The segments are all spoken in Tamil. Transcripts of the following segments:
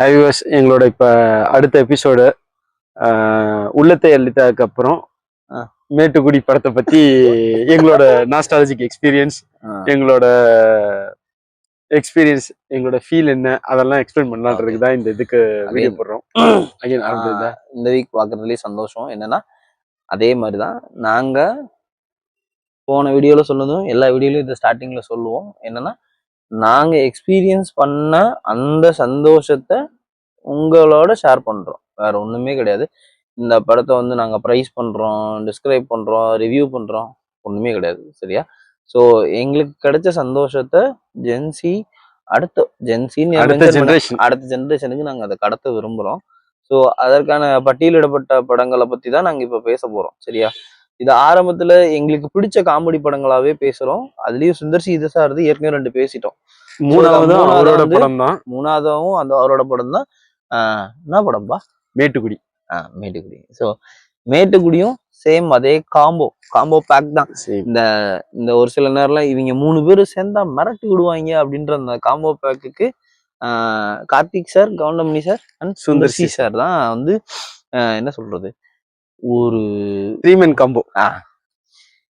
ஹைவர்ஸ் எங்களோட இப்ப அடுத்த எபிசோடு உள்ளத்தை அள்ளித்ததுக்கு அப்புறம் மேட்டுக்குடி படத்தை பத்தி எங்களோட நாஸ்டாலஜிக் எக்ஸ்பீரியன்ஸ் எங்களோட எங்களோட ஃபீல் என்ன அதெல்லாம் எக்ஸ்பிளைன் பண்ணலான்றதுக்கு தான் இந்த இதுக்கு வீடியோ போடுறோம். இந்த வீக் பார்க்கறதுலேயே சந்தோஷம் என்னன்னா, அதே மாதிரிதான் நாங்க போன வீடியோல சொன்னதும் எல்லா வீடியோலையும் இதை ஸ்டார்டிங்ல சொல்லுவோம். என்னன்னா, நாங்க எக்ஸ்பீரியன்ஸ் பண்ண அந்த சந்தோஷத்தை உங்களோட ஷேர் பண்றோம். வேற ஒண்ணுமே கிடையாது. இந்த படத்தை வந்து நாங்க ப்ரைஸ் பண்றோம், டிஸ்கிரைப் பண்றோம், ரிவ்யூ பண்றோம், ஒண்ணுமே கிடையாது. சரியா? ஸோ எங்களுக்கு கிடைச்ச சந்தோஷத்தை அடுத்த ஜென்ரேஷனுக்கு நாங்க அதை கடத்த விரும்புறோம். ஸோ அதற்கான பட்டியலிடப்பட்ட படங்களை பத்தி தான் நாங்க இப்ப பேச போறோம். சரியா? இது ஆரம்பத்துல எங்களுக்கு பிடிச்ச காமெடி படங்களாவே பேசுறோம். அதுலயும் சுந்தர் சி சார் ஏற்கனவே 2 பேசிட்டோம். மூணாவதும் அவரோட படம் தான். என்ன படம்பா? மேட்டுக்குடி. மேட்டுக்குடி. ஸோ மேட்டுக்குடியும் சேம் அதே காம்போ பேக் தான். இந்த ஒரு சில நேரம்லாம் இவங்க 3 பேரும் சேர்ந்தா மிரட்டி விடுவாங்க அப்படின்ற அந்த காம்போ பேக்குக்கு Karthik sir, Goundamani sir and Sundar C sir தான் வந்து என்ன சொல்றது, ஒரு 3-in காம்போ.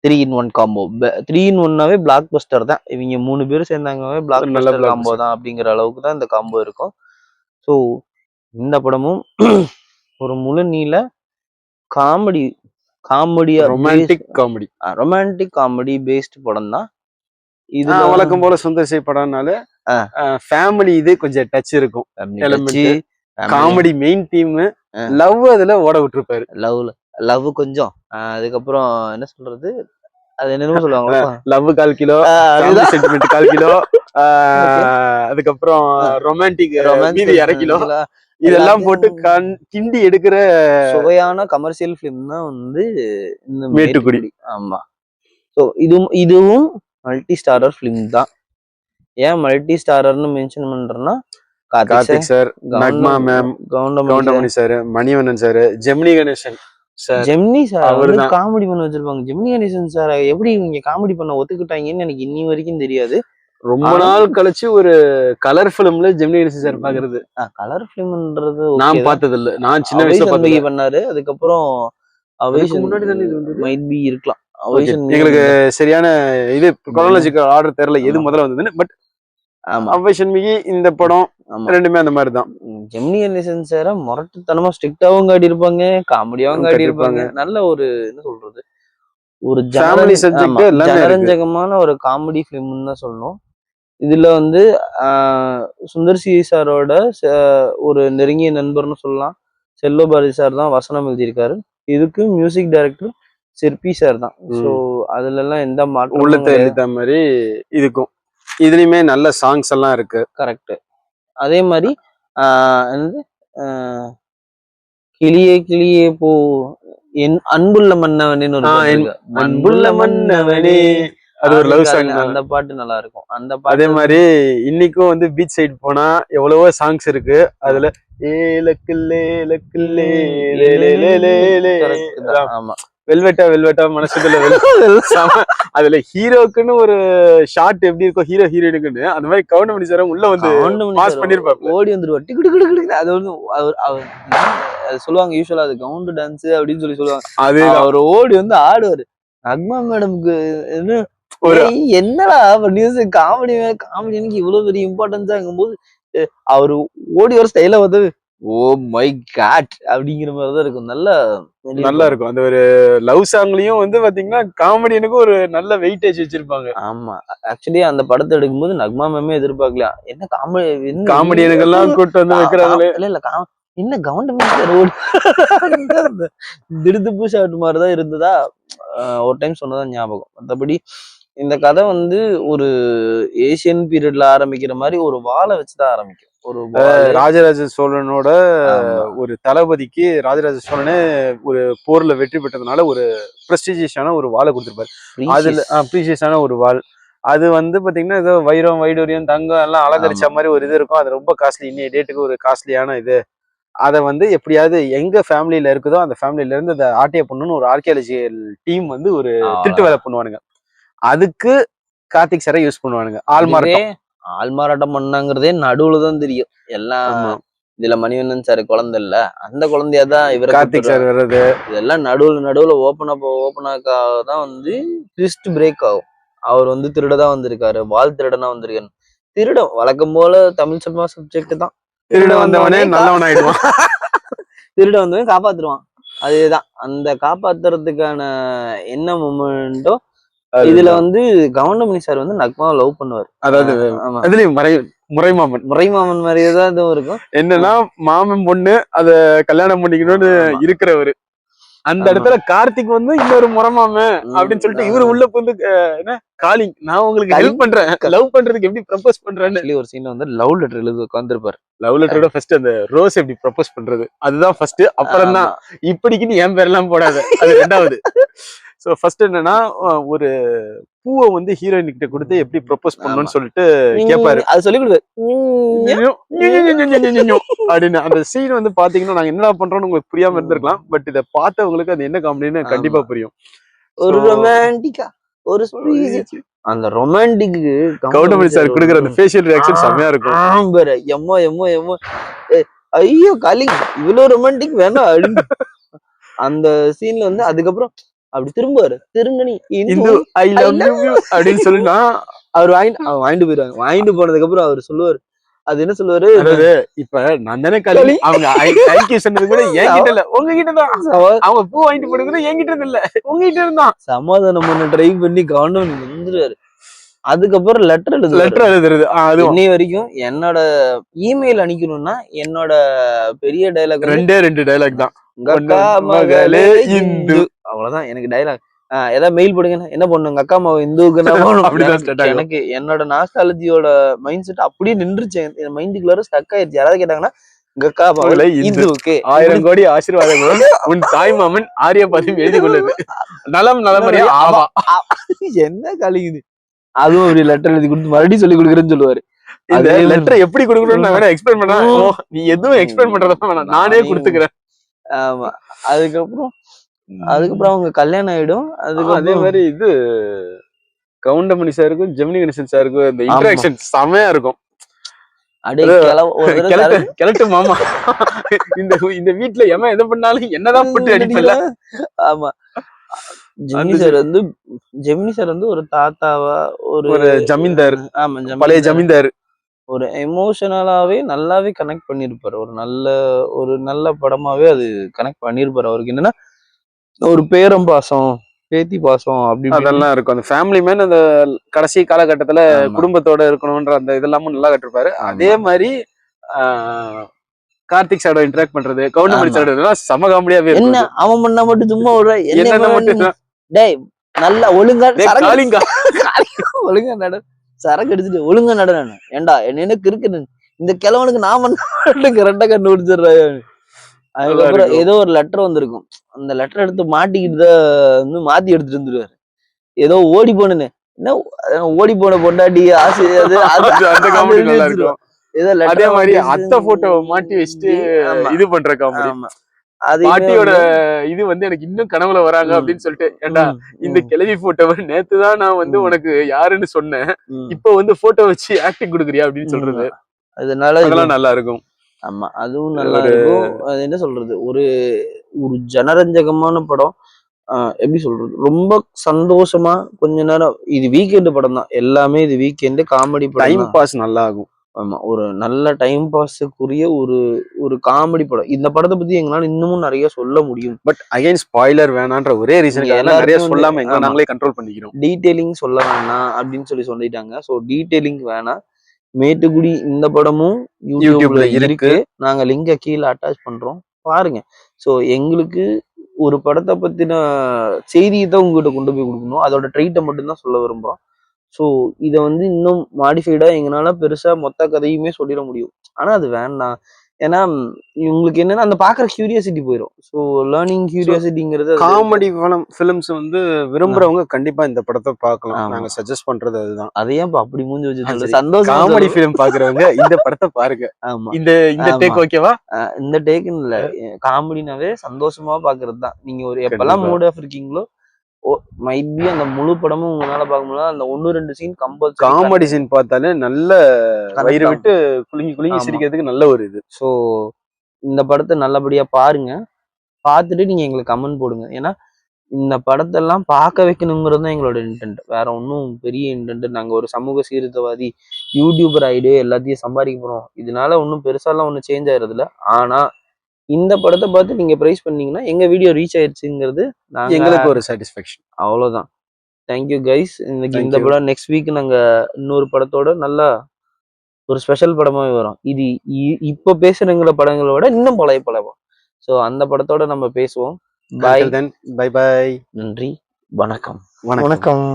3-in-1 combo. 3-in-1னாவே பிளாக் பஸ்டர் தான். இவங்க 3 பேரும் சேர்ந்தாங்கவே பிளாக் பஸ்டர் காம்போ தான் அப்படிங்கிற அளவுக்கு தான் இந்த காம்போ இருக்கும். ஸோ இந்த படமும் ஒரு முழு நீள ரொமான்டிக் காமெடி பேஸ்ட் படம் தான். இது வழக்கம் போல சுந்தர் சி படம்னால ஃபேமிலி இது கொஞ்சம் டச் இருக்கும். காமெடி மெயின் தீம், லவ் அதுல ஓட விட்டுருப்பாரு. லவ் கொஞ்சம், அதுக்கப்புறம் என்ன சொல்றது, அது என்னமோ சொல்லுவாங்க, லவ் 1/4 கிலோ, சென்டிமெண்ட் 1/4 கிலோ, அதுக்கப்புறம் ரொமான்டிக் 1/2 கிலோ, இதெல்லாம் போட்டு கிண்டி எடுக்கிற சுவையான கமர்ஷியல் பிலிம் தான் வந்து இந்த மேட்டுக்குடி. ஆமா. ஸோ இதுவும் மல்டி ஸ்டாரர் பிலிம் தான். ஏன் மல்டி ஸ்டாரர்னு மென்ஷன் பண்றேன்னா, Karthik sir, Nagma ma'am, Goundamani sir, Manivannan sir, Gemini Ganesan sir அவரு காமெடி பண்ண வச்சிருப்பாங்க. ஜெமினி கணேசன் சார் எப்படி இவங்க காமெடி பண்ண ஒத்துக்கிட்டாங்கன்னு எனக்கு இன்னி வரைக்கும் தெரியாது. ரொம்ப நாள் கழிச்சு ஒரு கலர் பிலிம்ல ஜெமினி கணேசன் சார் பாக்குறது. கலர் பிலிம்ன்றது நான் பார்த்தது இல்ல. நான் சின்ன வயசுல பண்ணாரு. அதுக்கப்புறம் முன்னாடி தானே இது மைட் பி இருக்கலாம். எங்களுக்கு சரியான இது குரோனாலஜிக்கல் ஆர்டர் தெரியல எது முதல்ல வந்ததுன்னு. பட் அவைஷன்மிகி இந்த படம் ரெண்டுமே அந்த மாதிரி தான். ஜெமினி கணேசன் சார முரட்டுத்தனமா ஸ்ட்ரிக்டாவும் காட்டி இருப்பாங்க, காமெடியாவும் காட்டி இருப்பாங்க. நல்ல ஒரு என்ன சொல்றது, ஒரு ஜனரஞ்சகமான ஒரு காமெடி பிலிம்னு தான் சொல்லணும். இதுல வந்து சுந்தர் சி சாரோட ஒரு நெருங்கிய நண்பர்னு சொல்லலாம். செல்வ பாரதி சார் தான் வசனம் எழுதியிருக்காரு. இதுக்கு மியூசிக் டைரக்டர் சிற்பி சார் தான். ஸோ அதுல எல்லாம் எந்த மாற்றம் உள்ளத்தை எழுத்த மாதிரி இதுக்கும் இதுலயுமே நல்ல சாங்ஸ் எல்லாம் இருக்கு. கரெக்ட். அதே மாதிரி கிளியே கிளியே போ என் அன்புள்ள மன்னவனேன்னு ஒரு அன்புள்ள மன்னவனே, அது ஒரு லவ் சாங். அந்த பாட்டு நல்லா இருக்கும். அந்த பாட்டு அதே மாதிரி இன்னைக்கும் வந்து பீச் சைடு போனா எவ்வளவோ சாங்ஸ் இருக்கு. அதுல ஆமா, வெல்வெட்டா மனசுக்குள்ள அதுல ஹீரோக்குன்னு ஒரு ஷாட் எப்படி இருக்கும் ஹீரோ ஹீரோயினுக்குன்னு, அந்த மாதிரி கவுண்டமணி சார் உள்ள வந்து பாஸ் பண்ணிருப்பாரு. ஓடி வந்துருவாரு. அது வந்து அது சொல்லுவாங்க யூஸ்வலா அது கவுண்ட் டான்ஸ் அப்படின்னு சொல்லுவாங்க. அது அவர் ஓடி வந்து ஆடுவாரு. நக்மா மேடம்க்கு என்னடா காமெடி எனக்கு இவ்வளவு பெரிய இம்பார்ட்டன்ஸா இருக்கும்போது அவரு ஓடி வர ஸ்டைல வந்து ஓ மை காட் அப்படிங்கிற மாதிரிதான் இருக்கும். நல்லா இருக்கும். அந்த ஒரு லவ் சாங்லயும் வந்து பாத்தீங்கன்னா காமெடியனுக்கு ஒரு நல்ல வெயிட்டேஜ் வச்சிருப்பாங்க. ஆமா, ஆக்சுவலி அந்த படத்தை எடுக்கும்போது நக்மா மேமே எதிர்பார்க்கலாம், என்ன காமெடியனுக்கு எல்லாம் கூட்டு வந்து வைக்கிறாங்களே. இல்ல என்ன கவர்மெண்ட் திடுதுப்பு ஷாட் மாதிரிதான் இருந்ததா ஒரு டைம் சொன்னதான் ஞாபகம். மற்றபடி இந்த கதை வந்து ஒரு ஏசியன் பீரியட்ல ஆரம்பிக்கிற மாதிரி ஒரு வாழை வச்சுதான் ஆரம்பிக்கும். ஒரு ராஜராஜ சோழனோட ஒரு தளபதிக்கு ராஜராஜ சோழனே ஒரு போர்ல வெற்றி பெற்றதுனால ஒரு பிரஸ்டீஜியஸான ஒரு வாழை கொடுத்திருப்பாரு. அதுல ப்ரீஷியஸான ஒரு வாள். அது வந்து பாத்தீங்கன்னா ஏதோ வைரம் வைடூரியம் தங்கம் எல்லாம் அலங்கரிச்ச மாதிரி ஒரு இது இருக்கும். அது ரொம்ப காஸ்ட்லி, இன்னைய டேட்டுக்கு ஒரு காஸ்ட்லியான இது. அதை வந்து எப்படியாவது எங்க ஃபேமிலியில இருக்குதோ அந்த ஃபேமிலியில இருந்து அதை ஆர்டிஐ பண்ணணும்னு ஒரு ஆர்கியாலஜிக்கல் டீம் வந்து ஒரு திருட்டு வேலை பண்ணுவானுங்க. அதுக்கு கார்த்திக் சாரை யூஸ் பண்ணுவானுங்க. ஆள்மாராட்டம் பண்ணாங்கிறதே நடுவுல தான் தெரியும். எல்லாம் இதுல மணிவண்ணன் சார் குழந்தை இல்ல, அந்த குழந்தையாதான் இவரை கார்த்திக் சார் வர்றது இதெல்லாம் நடுவுல ஓப்பனாதான் வந்து ட்விஸ்ட் பிரேக் ஆகும். அவர் வந்து திருடதான் வந்திருக்காரு, வால் திருடனா வந்திருக்காரு. திருடம் வழக்கம் போல தமிழ் சினிமா சப்ஜெக்ட் தான். திருட வந்தவனே நல்லவன் ஆயிடுவான். திருட வந்தவன் காப்பாத்துருவான். அதேதான் அந்த காப்பாத்துறதுக்கான என்ன மொமெண்டோ இதுல வந்து கவுண்டமணி சார் வந்து நக்மாவை லவ் பண்ணுவார். அதாவது அதுலயும் முறைமாமன் மாதிரியேதான் இதுவும் இருக்கும். என்னன்னா மாமன் பொண்ணு அத கல்யாணம் பண்ணிக்கணும்னு இருக்கிறவரு, அந்த இடத்துல கார்த்திக் வந்து இன்னொரு முறைமாமன் அப்படின்னு சொல்லிட்டு இவரு உள்ள வந்து என்ன காலிங், நான் உங்களுக்கு ஹெல்ப் பண்றேன், லவ் பண்றதுக்கு எப்படி ப்ரப்போஸ் பண்றேன்னு ஒரு சீன் வந்து லவ் லெட்டர் எழுதி உட்காந்துருப்பாரு. லவ் லெட்டரோட ஃபர்ஸ்ட் அந்த ரோஸ் எப்படி ப்ரப்போஸ் பண்றது அதுதான் ஃபர்ஸ்ட். அப்புறம் தான் இப்படிக்குன்னு என் பேர்லாம் போடாத, அது ரெண்டாவது. சோ ஃபர்ஸ்ட் என்னன்னா ஒரு பூவை வந்து ஹீரோயின் கிட்ட கொடுத்து எப்படி ப்ரப்போஸ் பண்ணணும்னு சொல்லிட்டு கேட்பாரு. அது சொல்லி கொடுப்பாரு அப்படின்னு. அந்த சீன் வந்து பாத்தீங்கன்னா நாங்க என்ன பண்றோம்னு உங்களுக்கு புரியாம இருந்திருக்கலாம், பட் இதை பார்த்தவங்களுக்கு அது என்ன காமெடின்னு கண்டிப்பா புரியும். ஒரு ரொமான்டிக்கா ஒரு அந்த ரொமான்டிக் கவுண்டமணி சார் கொடுக்குற அந்த ஃபேஷியல் ரியாக்ஷன் செமையா இருக்கும். எம்மோ எம்மோ எம்மோ ஐயோ காலி இவ்வளவு ரொமான்டிக் வேணாம் அப்படின்னு அந்த சீன்ல வந்து அதுக்கப்புறம் அப்படி திரும்புவாரு, திருங்கனி இந்து ஐ லவ் யூ அப்படின்னு சொல்லினா அவர் வாங்கிட்டு போயிருவாங்க. வாங்கிட்டு போனதுக்கு அப்புறம் அவர் சொல்லுவாரு, அது என்ன சொல்லுவாரு, இப்ப நான் தானே காலி அவங்க தேங்க்யூ சொன்னது கூட என்கிட்ட இல்ல உங்ககிட்ட தான், அவங்க பூ வாங்கிட்டு போனது என்கிட்ட இல்ல உங்ககிட்ட இருந்தான். சமாதானம் பண்ண ட்ரை பண்ணி கவர்மெண்ட் வந்துருவாரு. அதுக்கப்புறம் லெட்டர் எழுதுறது இன்னை வரைக்கும் என்னோட இமெயில் அனுப்பணும்னா என்னோட பெரிய டைலாக் ரெண்டு டைலாக் தான், மகளே இந்து, அவ்வளவுதான் எனக்கு டைலாக். ஏதாவது மெயில் போடுங்க, என்ன பண்ணுங்க உங்க அக்கா அம்மா இந்துவுக்கு எனக்கு என்னோட நாஸ்டாலஜியோட மைண்ட் செட் அப்படியே நின்றுச்சு, என் மைண்டுக்குள்ளார ஸ்டக் ஆயிடுச்சு. யாராவது கேட்டாங்கன்னா உங்க அக்கா அம்மா இந்துவுக்கு 1000 கோடி ஆசீர்வாதங்களும் உன் தாய் மாமன் ஆரியபாதம் எழுதி கொள்ளுது, நலம் நலமறியா ஆவா. என்ன கழிக்குது, அதுவும் ஒரு லெட்டர் எழுதி கொடுத்து மறுபடியும் சொல்லி கொடுக்குறேன்னு சொல்லுவாரு. இந்த லெட்டர் எப்படி கொடுக்கணும்னு நான் வேணா எக்ஸ்பிளைன் பண்ணா, நீ எதுவும் எக்ஸ்பிளைன் பண்றதா வேணாம், நானே கொடுத்துக்கிறேன். ஆமா. அதுக்கப்புறம் அவங்க கல்யாணம் ஆயிடும். அதுக்கு அதே மாதிரி இது கவுண்டமணி சாருக்கும் ஜெமினி கணேசன் சாருக்கும் இந்த இன்டராக்ஷன் செமையா இருக்கும். கிளட்டு மாமா இந்த வீட்டுல எவன் எதை பண்ணாலும் என்னதான் போட்டு அடிப்பல. ஆமா. ஜெமினி சார் வந்து ஒரு தாத்தாவா ஒரு ஜமீன்தார், ஆமா பழைய ஜமீன்தார், ஒரு எமோஷனலாவே நல்லாவே கனெக்ட் பண்ணிருப்பாரு. ஒரு நல்ல படமாவே அது கனெக்ட் பண்ணிருப்பாரு. அவருக்கு என்னன்னா ஒரு பேரம் பாசம், பேத்தி பாசம் அப்படி அதெல்லாம் இருக்கும். அந்த ஃபேமிலி மேன் அந்த கடைசி காலகட்டத்துல குடும்பத்தோட இருக்கணும்ன்ற அந்த இதெல்லாமும் நல்லா கட்டிருப்பாரு. அதே மாதிரி கார்த்திக் சாரோட இன்டராக்ட் பண்றது, கவுண்டமணி சாரோட சம காமெடியாவே என்ன அவன் பண்ணா மட்டும் சும்மா ஒரு டேய் நல்லா ஒழுங்கா ஒழுங்கா நட சரக்கு எடுத்துட்டு ஒழுங்கா நட, ஏண்டா எனக்கு இருக்கு இந்த கிழவனுக்கு நான் பண்ண ரெண்டா கண்டு பிடிச்சிடுறாரு. அதுக்கப்புறம் ஏதோ ஒரு லெட்டர் வந்திருக்கும், அந்த லெட்டர் எடுத்து மாட்டிக்கிட்டு வந்து மாத்தி எடுத்துட்டு வந்துருவாரு. ஏதோ ஓடி போனேன்னு என்ன ஓடி போன பொண்டாட்டி ஆசை அதே மாதிரி அத்தை போட்டோ மாட்டி வச்சுட்டு இது பண்ற காமெடி. பாட்டியோட இது வந்து எனக்கு இன்னும் கனவுல வராங்க அப்படின்னு சொல்லிட்டு, ஏண்டா இந்த கிழவி போட்டோவை நேத்துதான் நான் வந்து உனக்கு யாருன்னு சொன்னேன், இப்ப வந்து போட்டோ வச்சு ஆக்டிங் கொடுக்குறியா அப்படின்னு சொல்றது. அதனால இதெல்லாம் நல்லா இருக்கும். ஆமா அதுவும் நல்லா இருக்கும். அது என்ன சொல்றது, ஒரு ஜனரஞ்சகமான படம். எப்படி சொல்றது, ரொம்ப சந்தோஷமா கொஞ்ச நேரம். இது வீக்கெண்டு படம் தான் எல்லாமே, இது வீக்கெண்டு காமெடி படம், டைம் பாஸ் நல்லா ஆகும். ஆமா ஒரு நல்ல டைம் பாஸுக்குரிய ஒரு காமெடி படம். இந்த படத்தை பத்தி எங்களால இன்னமும் நிறைய சொல்ல முடியும், பட் அகைன் ஸ்பாயிலர் வேணான்ற ஒரே ரீசன் நிறைய சொல்லாம நாங்களே கண்ட்ரோல் பண்ணிக்கிறோம். டீடைலிங் சொல்ல வேணாம் அப்படின்னு சொல்லிட்டாங்க. ஸோ டீடைலிங் வேணாம். மேட்டுக்குடி இந்த படமும் யூடியூப்ல இருக்கு, நாங்க லிங்க கீழே அட்டாச் பண்றோம், பாருங்க. ஸோ எங்களுக்கு ஒரு படத்தை பத்தின செய்தியை தான் உங்ககிட்ட கொண்டு போய் கொடுக்கணும், அதோட ட்ரீட்டை மட்டும்தான் சொல்ல விரும்புறோம். ஸோ இதை வந்து இன்னும் மாடிஃபைடா எங்களால பெருசா மொத்த கதையுமே சொல்லிட முடியும், ஆனா அது வேண்டாம். ஏன்னா உங்களுக்கு என்னன்னா அந்த பாக்குற கியூரியாசிட்டி போயிடும். ஸோ லேர்னிங் கியூரியாசிட்டிங்கிறது காமெடி ஃபிலிம்ஸ் வந்து விரும்புறவங்க கண்டிப்பா இந்த படத்தை பார்க்கலாம். நாங்க சஜஸ்ட் பண்றது அதுதான். அதையும் அப்படி மூஞ்சி வச்சு சந்தோஷம் காமெடி ஃபிலிம் பாக்குறவங்க இந்த படத்தை பாருங்க. ஆமா இந்த டேக் ஓகேவா? இந்த டேக்குன்னு இல்ல, காமெடினாவே சந்தோஷமா பாக்குறது தான். நீங்க ஒரு எப்பெல்லாம் மூட் ஆஃப் இருக்கீங்களோ மைபி அந்த முழு படமும் உங்களால பார்க்க முடியல, அந்த 1-2 சீன் கம்பல்சரி காமெடி சீன் பார்த்தாலே நல்ல வயிறு விட்டு குலுங்கி ஆமா. சிரிக்கிறதுக்கு நல்ல ஒரு இது. ஸோ இந்த படத்தை நல்லபடியா பாருங்க, பார்த்துட்டு நீங்க எங்களுக்கு கமெண்ட் போடுங்க. ஏன்னா இந்த படத்தெல்லாம் பார்க்க வைக்கணுங்கிறது தான் எங்களோட இன்டென்ட். வேற ஒன்றும் பெரிய இன்டென்ட். நாங்கள் ஒரு சமூக சீர்திருத்தவாதி யூடியூபர் ஐடியோ எல்லாத்தையும் சம்பாதிக்க போறோம், இதனால ஒன்றும் பெருசாலாம் ஒன்றும் சேஞ்ச் ஆயிடுறதில்ல. ஆனா இந்த படத்தை பார்த்து நீங்க பிரைஸ் பண்ணீங்கன்னா எங்க வீடியோ ரீச் ஆயிடுச்சுங்கிறது எங்களுக்கு ஒரு சாட்டிஸ்ஃபேக்ஷன். அவ்வளவுதான். Thank you guys. இன்னைக்கு Thank இந்த you. படம் நெக்ஸ்ட் வீக் நாங்க இன்னொரு படத்தோட நல்லா ஒரு ஸ்பெஷல் படமாவே வரும். இது இப்போ பேசுறங்கிற படங்களை விட இன்னும் பழைய படம். ஸோ அந்த படத்தோட நம்ம பேசுவோம். பாய். Until then, bye bye. நன்றி. வணக்கம். வணக்கம்.